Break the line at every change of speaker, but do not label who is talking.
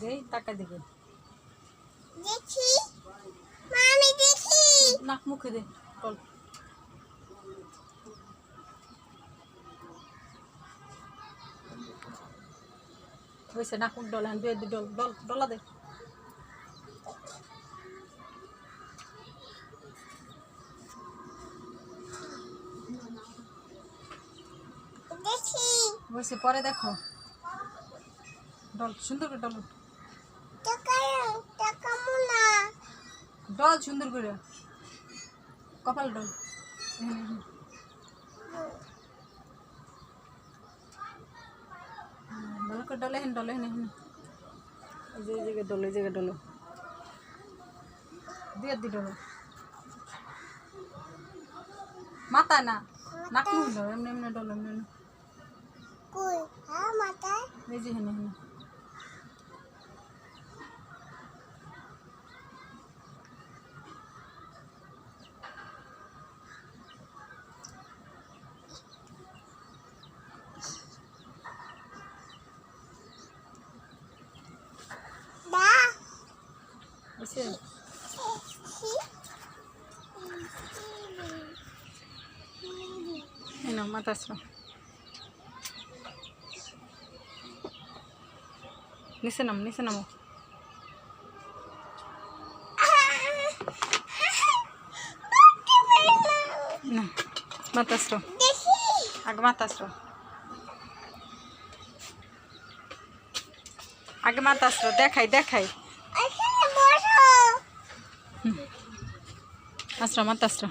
দেই টাকা দিকে
দেখি মামি দেখি
নাক মুখে দে ডল হইছে নাক মুখ ডল হ্যাঁ দে ডল ডল ডলা দে
দেখি
হইছে পরে দেখো ডল সুন্দর করে ডল
টাকা মুনা
ডল সুন্দর করে কপাল ডল ভালো করে ডলে হেন ডলে হেন এই জায়গায় ডলো এই জায়গায় ডলো দিয়ে দি ডলো মাথা না নাক মুখ ডলো এমনি এমনি ডলো এমনি
কই হ্যাঁ মাথা
এই যে হেন হেন
দা
বুঝছে না মাথা আসলো নিচে নামো না মাথা আসলো
দেখি
আগে মাথা আসলো আগে মাথা আসলো দেখাই
এখানে বসো
আসলো মাথা আসলো